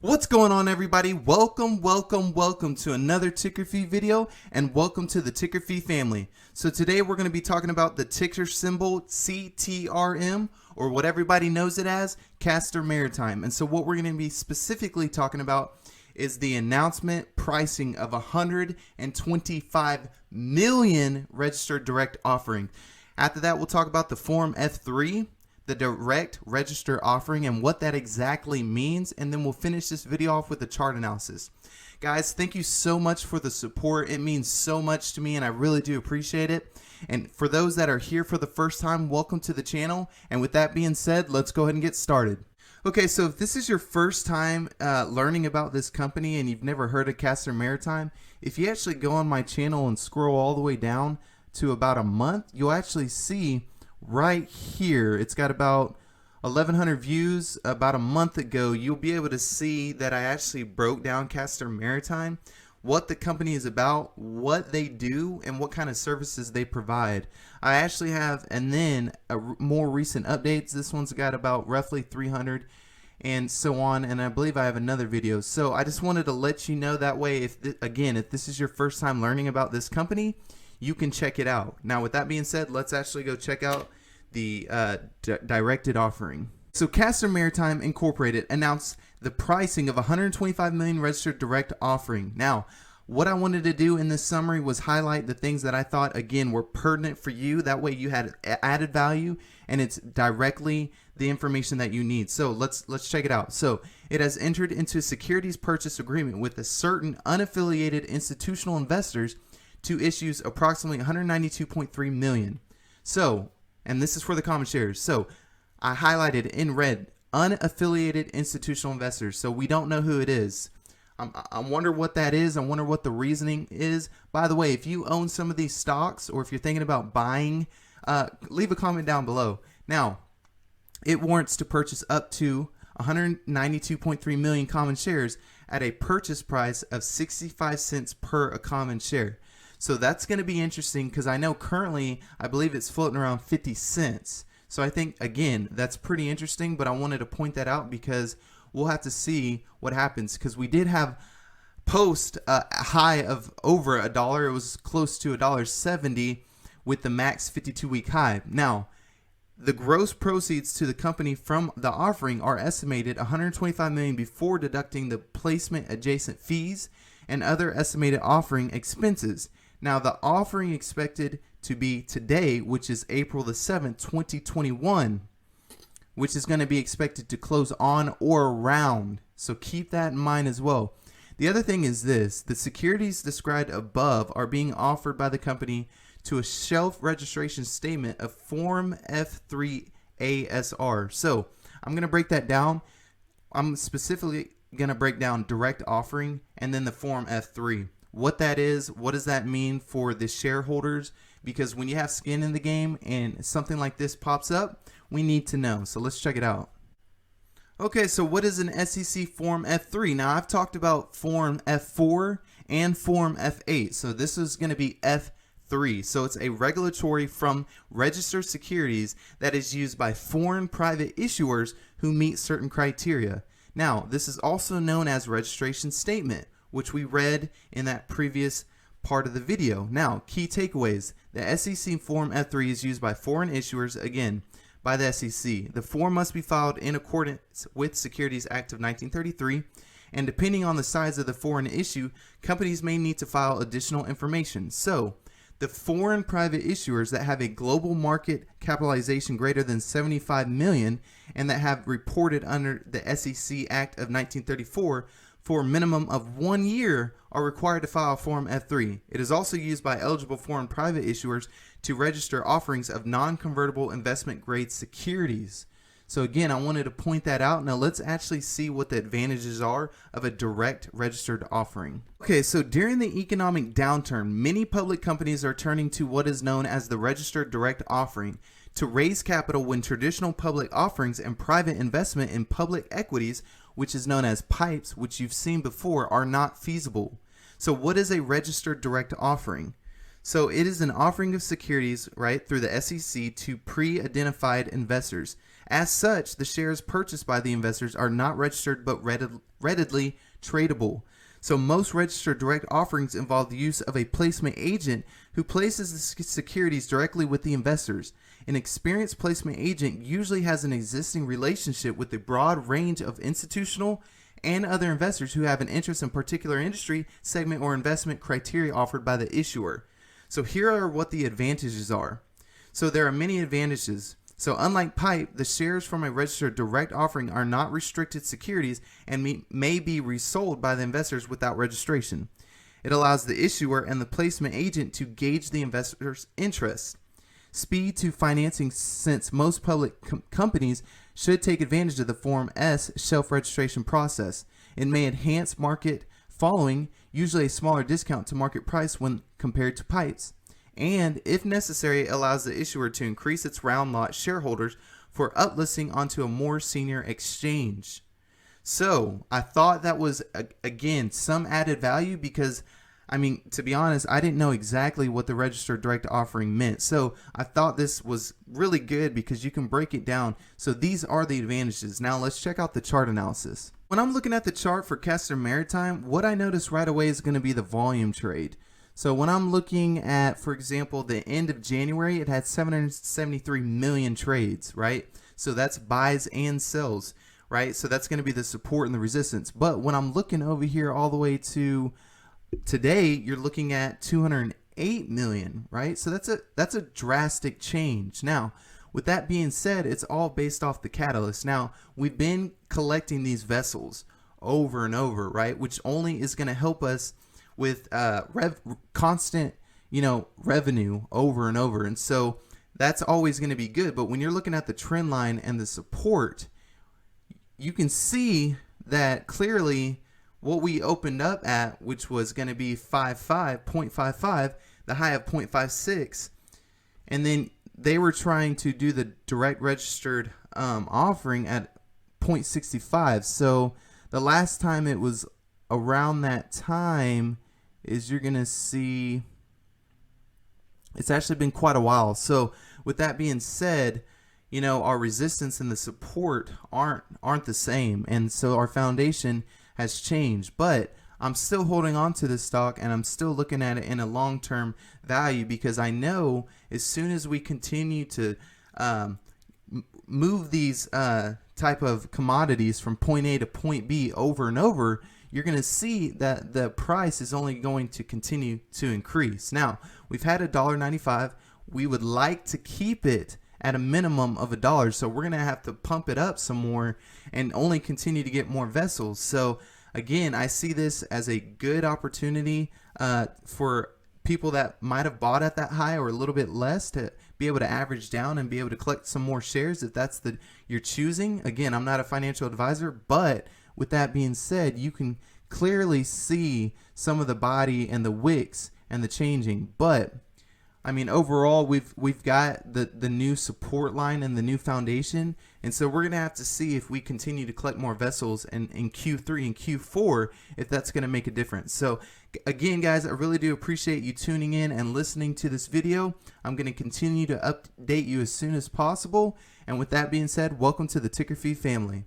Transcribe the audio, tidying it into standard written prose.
What's going on, everybody? Welcome to another Ticker Fee video, and welcome to the Ticker Fee family. So today we're going to be talking about the ticker symbol CTRM, or what everybody knows it as, Castor Maritime. And so what we're going to be specifically talking about is the announcement pricing of 125 million registered direct offering. After that, we'll talk about the Form F3, the direct register offering, and what that exactly means, and then we'll finish this video off with a chart analysis. Guys, thank you so much for the support. It means so much to me, and I really do appreciate it. And for those that are here for the first time, welcome to the channel. And with that being said, let's go ahead and get started. Okay, so if this is your first time learning about this company and you've never heard of Castor Maritime, if you actually go on my channel and scroll all the way down to about a month, you'll actually see right here, it's got about 1,100 views. About a month ago, you'll be able to see that I actually broke down Castor Maritime, what the company is about, what they do, and what kind of services they provide. I actually have, and then more recent updates. This one's got about roughly 300 and so on, and I believe I have another video. So I just wanted to let you know, that way, if this is your first time learning about this company, you can check it out. Now, with that being said, let's actually go check out the directed offering. So Castor Maritime Incorporated announced the pricing of 125 million registered direct offering. Now, what I wanted to do in this summary was highlight the things that I thought, again, were pertinent for you. That way you had added value, and it's directly the information that you need. So let's check it out. So it has entered into a securities purchase agreement with a certain unaffiliated institutional investors to issues approximately 192.3 million. So, and this is for the common shares. So I highlighted in red, unaffiliated institutional investors. So we don't know who it is. I wonder what that is. I wonder what the reasoning is. By the way, if you own some of these stocks, or if you're thinking about buying, leave a comment down below. Now, it warrants to purchase up to 192.3 million common shares at a purchase price of 65 cents per a common share. So that's going to be interesting, because I know currently, I believe it's floating around 50 cents. So I think, again, that's pretty interesting, but I wanted to point that out because we'll have to see what happens, because we did have post a high of over $1. It was close to $1.70 with the max 52-week high. Now, the gross proceeds to the company from the offering are estimated 125 million before deducting the placement adjacent fees and other estimated offering expenses. Now, the offering expected to be today, which is April the 7th, 2021, which is going to be expected to close on or around. So keep that in mind as well. The other thing is this: the securities described above are being offered by the company to a shelf registration statement of Form F3 ASR. So I'm going to break that down. I'm specifically going to break down direct offering and then the Form F3. What that is, what does that mean for the shareholders? Because when you have skin in the game and something like this pops up, we need to know. So let's check it out. Okay, so what is an SEC Form F3? Now, I've talked about Form F4 and Form F8. So this is going to be F3. So it's a regulatory from registered securities that is used by foreign private issuers who meet certain criteria. Now, this is also known as registration statement, which we read in that previous part of the video. Now, key takeaways: the SEC Form F3 is used by foreign issuers, again, by the SEC. The form must be filed in accordance with Securities Act of 1933, and depending on the size of the foreign issue, companies may need to file additional information. So, the foreign private issuers that have a global market capitalization greater than 75 million and that have reported under the SEC Act of 1934 for a minimum of 1 year are required to file Form F3. It is also used by eligible foreign private issuers to register offerings of non-convertible investment grade securities. So again, I wanted to point that out. Now let's actually see what the advantages are of a direct registered offering. Okay, so during the economic downturn, many public companies are turning to what is known as the registered direct offering to raise capital when traditional public offerings and private investment in public equities, which is known as PIPEs, which you've seen before, are not feasible. So what is a registered direct offering? So it is an offering of securities, right, through the SEC to pre-identified investors. As such, the shares purchased by the investors are not registered but readily tradable. So most registered direct offerings involve the use of a placement agent who places the securities directly with the investors. An experienced placement agent usually has an existing relationship with a broad range of institutional and other investors who have an interest in particular industry, segment, or investment criteria offered by the issuer. So here are what the advantages are. So there are many advantages. So unlike PIPE, the shares from a registered direct offering are not restricted securities and may be resold by the investors without registration. It allows the issuer and the placement agent to gauge the investor's interest. Speed to financing, since most public companies should take advantage of the Form S shelf registration process. It may enhance market following, usually a smaller discount to market price when compared to PIPEs, and if necessary allows the issuer to increase its round lot shareholders for uplisting onto a more senior exchange. So I thought that was, again, some added value because, I mean, to be honest, I didn't know exactly what the registered direct offering meant. So I thought this was really good because you can break it down. So these are the advantages. Now let's check out the chart analysis. When I'm looking at the chart for Castor Maritime, what I notice right away is going to be the volume trade. So when I'm looking at, for example, the end of January, it had 773 million trades, right? So that's buys and sells, right? So that's going to be the support and the resistance. But when I'm looking over here all the way to today, you're looking at 208 million, right? So that's a drastic change. Now, with that being said, it's all based off the catalyst. Now, we've been collecting these vessels over and over, right? Which only is going to help us with constant, revenue over and over. And so that's always going to be good. But when you're looking at the trend line and the support, you can see that clearly what we opened up at, which was going to be 0.55, the high of 0.56, and then they were trying to do the direct registered offering at 0.65. So the last time it was around that time is you're going to see it's actually been quite a while. So with that being said, our resistance and the support aren't the same. And so our foundation has changed, but I'm still holding on to this stock and I'm still looking at it in a long-term value because I know as soon as we continue to move these type of commodities from point A to point B over and over, you're going to see that the price is only going to continue to increase. Now, we've had $1.95. We would like to keep it at a minimum of $1. So we're going to have to pump it up some more and only continue to get more vessels. So again, I see this as a good opportunity for people that might have bought at that high or a little bit less to be able to average down and be able to collect some more shares if that's you're choosing. Again, I'm not a financial advisor, but with that being said, you can clearly see some of the body and the wicks and the changing. But I mean, overall, we've got the new support line and the new foundation, and so we're gonna have to see if we continue to collect more vessels in Q3 and Q4 if that's gonna make a difference. So again, guys, I really do appreciate you tuning in and listening to this video. I'm gonna continue to update you as soon as possible. And with that being said, welcome to the Ticker family.